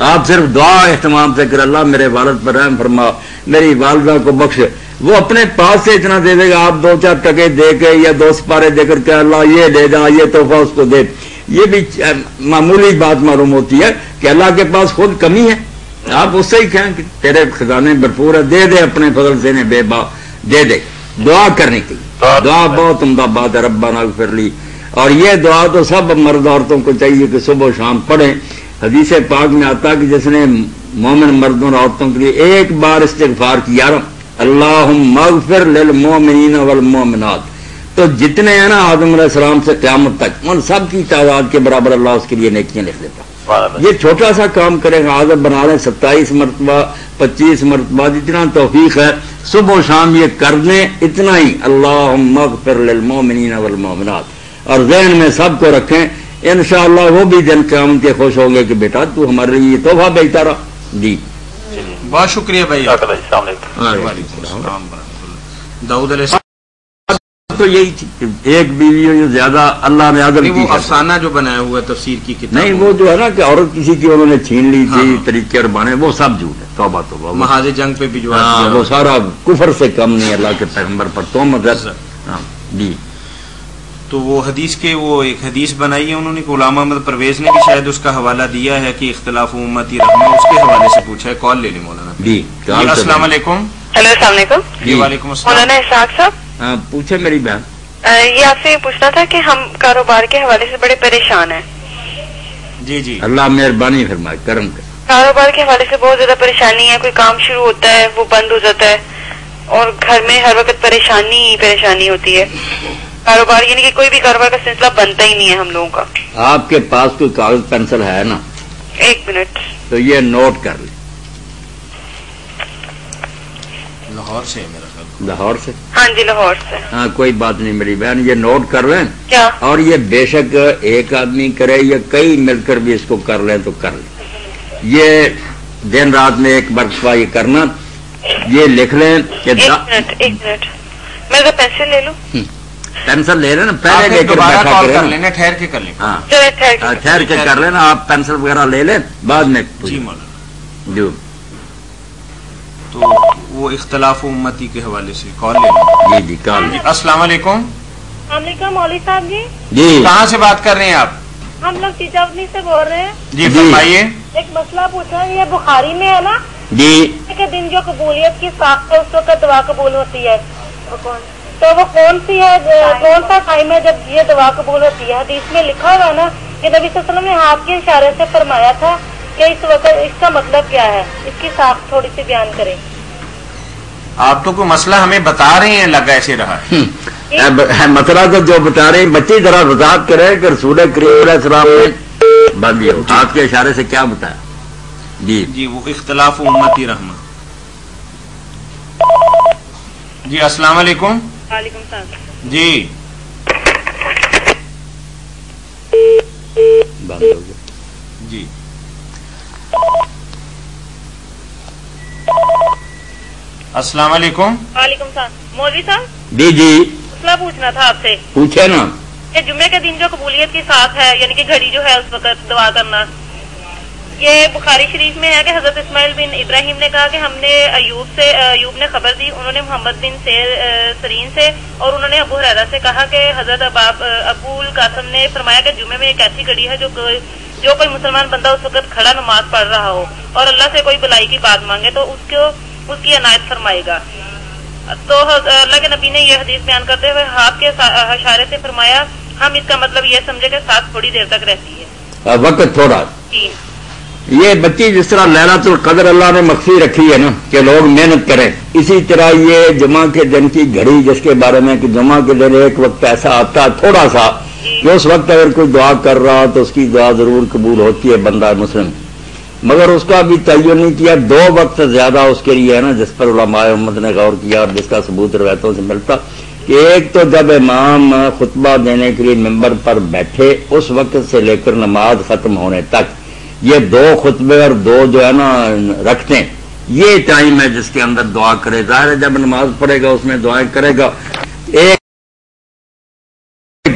آپ صرف دعا اہتمام سے کر اللہ میرے والد پر رحم فرما، میری والدہ کو بخش، وہ اپنے پاس سے اتنا دے دے گا، آپ 2-4 ٹکے دے کے یا 2 سپارے دے کر کے اللہ یہ دے دا، یہ تحفہ اس کو دے، یہ بھی معمولی بات معلوم ہوتی ہے کہ اللہ کے پاس خود کمی ہے، آپ اس سے ہی کہیں کہ تیرے خزانے بھرپور ہے، دے دے اپنے فضل سے بے با دے دے، دعا کرنے کی دعا بہت عمدہ بات ہے، ربنا اغفر لی، اور یہ دعا تو سب مرد عورتوں کو چاہیے کہ صبح و شام پڑھیں۔ حدیث پاک میں آتا کہ جس نے مومن مردوں اور عورتوں کے لیے ایک بار استغفار کیا، اللہم اغفر للمومنین والمومنات، تو جتنے ہیں نا آدم علیہ السلام سے قیامت تک ان سب کی تعداد کے برابر اللہ اس کے لیے نیکیاں لکھ دیتا۔ یہ چھوٹا سا کام کرے گا، عادت بنا لیں 27 مرتبہ 25 مرتبہ جتنا توفیق ہے، صبح و شام یہ کر لیں، اتنا ہی اللہم اغفر للمومنین والمومنات، اور ذہن میں سب کو رکھیں، انشاءاللہ وہ بھی دن قیامت کے خوش ہوں گے کہ بیٹا تو ہمارے لیے تحفہ بھیجتا رہا۔ جی بہت شکریہ بھائی، السلام علیکم۔ داؤد علیہ السلام تو یہی تھی کہ ایک بیوی ہو زیادہ اللہ نے عدل کی، وہ افسانہ جو بنایا ہوا ہے تفسیر کی کتاب، نہیں وہ جو ہے نا کہ عورت کسی کی انہوں نے چھین لی تھی طریقے اور بانے، وہ سب جھوٹ ہے، توبہ توبہ، محاذ جنگ پہ بھجوا دیا، وہ سارا کفر سے کم نہیں، اللہ کے پیغمبر پر تہمت ہے۔ جی تو وہ حدیث کے وہ ایک حدیث بنائی ہے انہوں نے کہ غلام احمد پرویز نے بھی شاید اس کا حوالہ دیا ہے کہ اختلاف امتی رحمہ، اس کے حوالے سے پوچھا ہے، کال لے لیں مولانا۔ جی السلام علیکم۔ ہیلو السلام علیکم۔ جی وعلیکم السلام۔ مولانا اسحاق صاحب، پوچھے میری بہن، یہ آپ سے پوچھنا تھا کہ ہم کاروبار کے حوالے سے بڑے پریشان ہیں۔ جی جی، اللہ مہربانی فرمائے، کرم کرے۔ کاروبار کے حوالے سے بہت زیادہ پریشانی ہے، کوئی کام شروع ہوتا ہے وہ بند ہو جاتا ہے، اور گھر میں ہر وقت پریشانی ہی پریشانی ہوتی ہے، کاروبار یعنی کہ کوئی بھی کاروبار کا سلسلہ بنتا ہی نہیں ہے ہم لوگوں کا۔ آپ کے پاس کوئی کاغذ پینسل ہے نا؟ ایک منٹ، تو یہ نوٹ کر لیں۔ لاہور سے ہے میرا خیال۔ لاہور سے؟ ہاں جی لاہور سے۔ ہاں کوئی بات نہیں میری بہن، یہ نوٹ کر لیں، کیا؟ اور یہ بے شک ایک آدمی کرے یا کئی مل کر بھی اس کو کر لیں تو کر لیں، یہ دن رات میں ایک مرتبہ یہ کرنا، یہ لکھ لیں کہ ایک منٹ میں تو پینسل لے لوں؟ پینسل لے لینا، پہلے لے کر دوبارہ بیٹھا کال کریں کر نا۔ لینا، ٹھہر کے کر لیں۔ ہاں چلے ٹھہر کے کر لینا، آپ پینسل وغیرہ لے لیں بعد میں۔ جی مولانا، جو تو وہ اختلاف امتی کے حوالے سے کال لے لیں۔ جی جی کال۔ السلام علیکم۔ السلام علیکم مولوی صاحب جی، جی کہاں سے بات کر رہے ہیں آپ؟ ہم لوگ چیچاولی سے بول رہے ہیں۔ جی فرمائیے۔ ایک مسئلہ پوچھا ہے، یہ بخاری میں ہے نا جی کہ دن جو قبولیت کی ساخت ہے اس وقت دعا قبول ہوتی ہے، تو وہ کون سی ہے، کون سا ٹائم ہے جب یہ دعا قبول ہوتی ہے؟ حدیث میں لکھا ہوا نا کہ نبی صلی اللہ علیہ وسلم نے ہاتھ کے اشارے سے فرمایا تھا کہ اس وقت اس کا مطلب کیا ہے، اس کی ساخت تھوڑی سی بیان کریں۔ آپ تو کوئی مسئلہ ہمیں بتا رہے ہیں، لگا ایسے رہا مسئلہ تو جو بتا رہے ہیں بچی ذرا وضاحت کرے کہ رسول کریم علیہ السلام نے بند یہ ہاتھ کے اشارے سے کیا بتایا؟ جی جی وہ اختلاف امتی رحمہ۔ جی السلام علیکم۔ وعلیکم السلام۔ جی بند ہو گیا۔ جی السلام علیکم۔ وعلیکم السلام مولوی صاحب، جی جی مسئلہ پوچھنا تھا آپ سے پوچھے نا۔ کہ جمعے کے دن جو قبولیت کی ساتھ ہے یعنی کہ گھڑی جو ہے اس وقت دعا کرنا، یہ بخاری شریف میں ہے کہ حضرت اسماعیل بن ابراہیم نے کہا کہ ہم نے ایوب نے خبر دی، انہوں نے محمد بن سرین سے، اور انہوں نے ابو ہریرہ سے کہا کہ حضرت ابو القاسم نے فرمایا کہ جمعے میں ایک ایسی گھڑی ہے جو کوئی مسلمان بندہ اس وقت کھڑا نماز پڑھ رہا ہو اور اللہ سے کوئی بلائی کی بات مانگے تو اس کی عنایت فرمائے گا۔ تو اللہ کے نبی نے یہ حدیث بیان کرتے ہوئے ہاتھ کے اشارے سے فرمایا، ہم اس کا مطلب یہ سمجھے کہ ساتھ تھوڑی دیر تک رہتی ہے، وقت تھوڑا۔ جی یہ بچی جس طرح لیلۃ القدر اللہ نے مخفی رکھی ہے نا کہ لوگ محنت کریں، اسی طرح یہ جمعہ کے دن کی گھڑی جس کے بارے میں کہ جمعہ کے دن ایک وقت ایسا آتا ہے تھوڑا سا کہ اس وقت اگر کوئی دعا کر رہا تو اس کی دعا ضرور قبول ہوتی ہے بندہ مسلم، مگر اس کا بھی تعین نہیں کیا، 2 وقت زیادہ اس کے لیے ہے نا جس پر علماء امت نے غور کیا اور جس کا ثبوت روایتوں سے ملتا کہ ایک تو جب امام خطبہ دینے کے لیے ممبر پر بیٹھے اس وقت سے لے کر نماز ختم ہونے تک یہ 2 خطبے اور 2 جو ہے نا رکھتے ہیں، یہ ٹائم ہے جس کے اندر دعا کرے۔ ظاہر ہے جب نماز پڑھے گا اس میں دعائیں کرے گا۔ ایک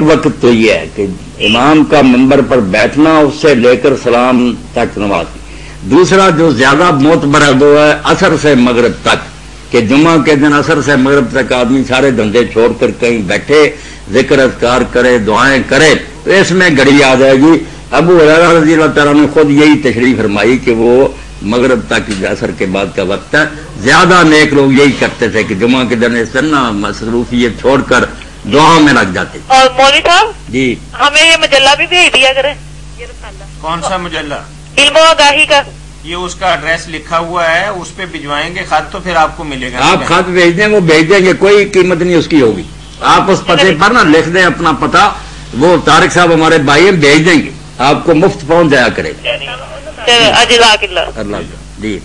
وقت تو یہ ہے کہ امام کا ممبر پر بیٹھنا اس سے لے کر سلام تک نماز، دوسرا جو زیادہ معتبر ہے وہ ہے عصر سے مغرب تک، کہ جمعہ کے دن عصر سے مغرب تک آدمی سارے دھندے چھوڑ کر کہیں بیٹھے، ذکر اذکار کرے، دعائیں کرے، تو اس میں گھڑی آ جائے گی۔ ابو ہریرہ رضی اللہ تعالیٰ نے خود یہی تشریح فرمائی کہ وہ مغرب تک عصر کے بعد کا وقت ہے۔ زیادہ نیک لوگ یہی کرتے تھے کہ جمعہ کے دن اس طرح مصروفیت چھوڑ کر دعا میں لگ جاتے۔ اور مولوی صاحب جی ہمیں یہ مجلہ بھی بھیج دیا کریں، کون سا مجلہ؟ علم و آگاہی کا۔ یہ اس کا ایڈریس لکھا ہوا ہے، اس پہ بھجوائیں گے خط تو پھر آپ کو ملے گا۔ آپ خط بھیج دیں، وہ بھیج دیں گے، کوئی قیمت نہیں اس کی ہوگی۔ آپ اس پتے پر نا لکھ دیں اپنا پتہ، وہ طارق صاحب ہمارے بھائی ہیں، بھیج دیں گے، آپ کو مفت پہنچ جایا کرے گا۔ جزاک اللہ۔ اللہ جی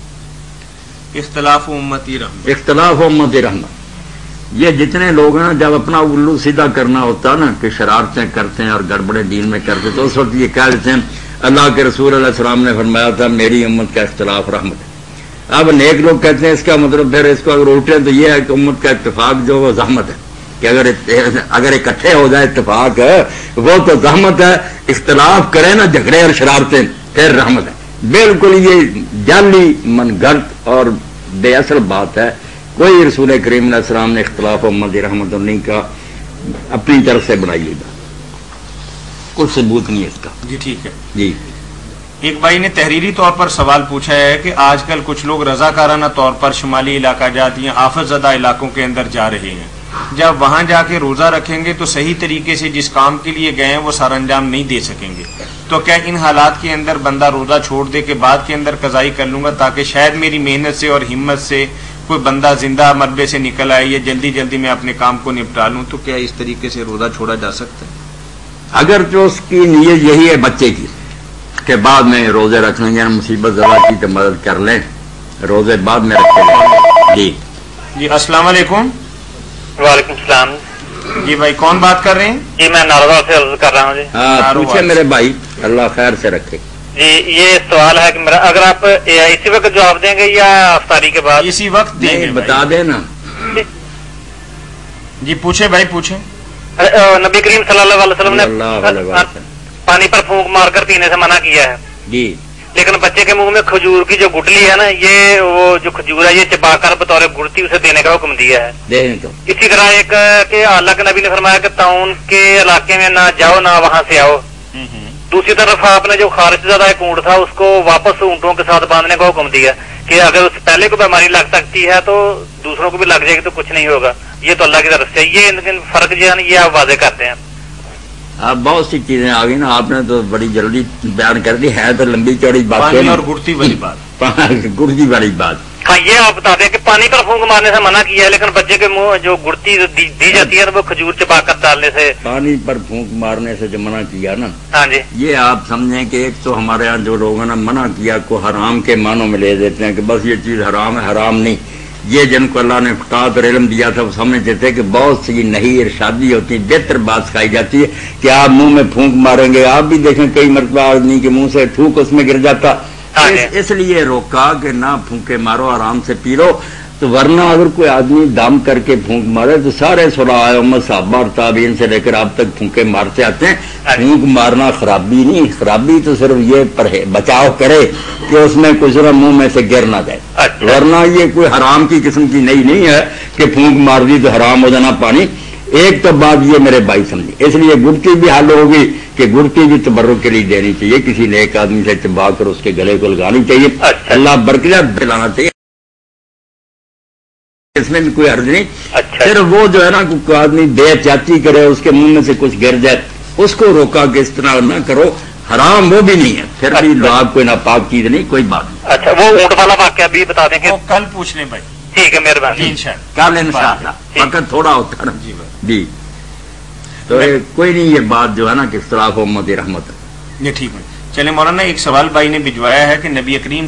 اختلاف امتی رحمت، اختلاف امت رحمت، یہ جتنے لوگ ہیں جب اپنا الو سیدھا کرنا ہوتا نا کہ شرارتیں کرتے ہیں اور گڑبڑے دین میں کرتے تو اس وقت یہ کہہ دیتے ہیں اللہ کے رسول علیہ السلام نے فرمایا تھا میری امت کا اختلاف رحمت ہے۔ اب نیک لوگ کہتے ہیں اس کا مطلب پھر اس کو اگر الٹے تو یہ ہے کہ امت کا اتفاق جو وہ زحمت ہے، کہ اگر اکٹھے ہو جائے اتفاق ہے وہ تو زحمت ہے، اختلاف کرے نا جھگڑے اور شرارتیں پھر رحمت ہے۔ بالکل یہ جعلی من گھڑت اور بے اصل بات ہے۔ کوئی رسول کریم علیہ السلام نے اختلاف امت رحمت نہیں کا اپنی طرف سے بنائی ہوئی بات، کچھ ثبوت نہیں ہے اس کا۔ جی ٹھیک ہے۔ جی ایک بھائی نے تحریری طور پر سوال پوچھا ہے کہ آج کل کچھ لوگ رضاکارانہ طور پر شمالی علاقہ جات یا آفت زدہ علاقوں کے اندر جا رہے ہیں، جب وہاں جا کے روزہ رکھیں گے تو صحیح طریقے سے جس کام کے لیے گئے ہیں وہ سر انجام نہیں دے سکیں گے، تو کیا ان حالات کے اندر بندہ روزہ چھوڑ دے کے بعد کے اندر قضائی کر لوں گا تاکہ شاید میری محنت سے اور ہمت سے کوئی بندہ زندہ مربے سے نکل آئے یا جلدی جلدی میں اپنے کام کو نپٹا لوں، تو کیا اس طریقے سے روزہ چھوڑا جا سکتا ہے؟ اگر جو اس کی نیت یہی ہے بچے کی کہ بعد میں روزے رکھنے گے، مصیبت زدہ کی تو مدد کر لیں، روزے بعد میں رکھے جائیں۔ جی جی السلام علیکم۔ وعلیکم السلام۔ جی بھائی کون بات کر رہے ہیں؟ جی میں ناروال سے عرض کر رہا ہوں۔ جی ہاں پوچھے میرے بھائی، اللہ خیر سے رکھے۔ جی یہ سوال ہے کہ میرا اگر آپ اسی وقت جواب دیں گے یا افطاری کے بعد؟ اسی وقت دیں گے، بتا دینا۔ جی پوچھے بھائی پوچھیں۔ نبی کریم صلی اللہ علیہ وسلم اللہ علیہ نے وسلم پانی پر پھونک مار کر پینے سے منع کیا ہے، جی لیکن بچے کے منہ میں کھجور کی جو گٹلی ہے نا، یہ وہ جو کھجور ہے یہ چبا کر بطور گڑتی اسے دینے کا حکم دیا ہے۔ دیکھیں تو اسی طرح ایک کہ اللہ کے نبی نے فرمایا کہ تعاون کے علاقے میں نہ جاؤ نہ وہاں سے آؤ۔ دوسری طرف آپ نے جو خارج زدہ ایک اونٹ تھا اس کو واپس اونٹوں کے ساتھ باندھنے کا حکم دیا کہ اگر اس پہلے کو بیماری لگ سکتی ہے تو دوسروں کو بھی لگ جائے گی تو کچھ نہیں ہوگا، یہ تو اللہ کی طرف سے یہ فرق جو ہے نا یہ آپ واضح کرتے ہیں۔ اب بہت سی چیزیں آ گئی نا، آپ نے تو بڑی جلدی بیان کر دی، ہے تو لمبی چوڑی بات پانی اور گڑتی والی بات۔ گڑتی والی بات، ہاں یہ آپ بتا دیں کہ پانی پر پھونک مارنے سے منع کیا ہے، لیکن بچے کے منہ جو گڑتی دی جاتی ہے وہ کھجور چبا کر ڈالنے سے، پانی پر پھونک مارنے سے جو منع کیا نا، ہاں جی یہ آپ سمجھیں کہ ایک تو ہمارے یہاں جو لوگوں نے منع کیا کو حرام کے معنوں میں لے دیتے ہیں کہ بس یہ چیز حرام ہے، حرام نہیں۔ یہ جن کو اللہ نے فقاہت اور علم دیا تھا وہ سمجھتے تھے کہ بہت سی نہی ارشادی ہوتی ہے، بہتر بات سکھائی جاتی ہے کہ آپ منہ میں پھونک ماریں گے۔ آپ بھی دیکھیں کئی مرتبہ آدمی کے منہ سے تھوک اس میں گر جاتا، اس لیے روکا کہ نہ پھونکے مارو، آرام سے پی لو۔ تو ورنہ اگر کوئی آدمی دم کر کے پھونک مارے تو سارے صحابہ امت صحابہ اور تابعین سے لے کر آپ تک پھونکے مارتے آتے ہیں۔ پھونک مارنا خرابی نہیں، خرابی تو صرف یہ بچاؤ کرے کہ اس میں کچھ منہ میں سے گر نہ جائے، ورنہ یہ کوئی حرام کی قسم کی نہیں ہے کہ پھونک مار دی تو حرام ہو جانا پانی۔ ایک تو بات یہ میرے بھائی سمجھے، اس لیے گڑتی بھی حل ہوگی کہ گڑتی بھی تبرک کے لیے دینی چاہیے، کسی نیک آدمی سے چبا کر اس کے گلے کو لگانی چاہیے، اللہ برکت دلانا چاہیے، اس میں بھی کوئی حرج نہیں۔ پھر وہ جو ہے نا کوئی آدمی بے احتیاطی کرے، اس کے منہ میں سے کچھ گر جائے، اس کو روکا کہ اس طرح نہ کرو، حرام وہ بھی نہیں ہے، پھر بھی آپ کوئی ناپاک چیز نہیں، کوئی بات نہیں۔ اچھا وہ اونٹ والا واقعہ بھی بتا دیں کہ کل پوچھ لیں بھائی۔ ٹھیک ہے مہربانی۔ کل انشاءاللہ وقت تھوڑا ہوتا ہے نا جی، تو کوئی نہیں، یہ بات جو ہے نا کہ اختلاف امت رحمت ہے۔ یہ ٹھیک ہے۔ چلیں مولانا ایک سوال بھائی نے بھجوایا ہے کہ نبی کریم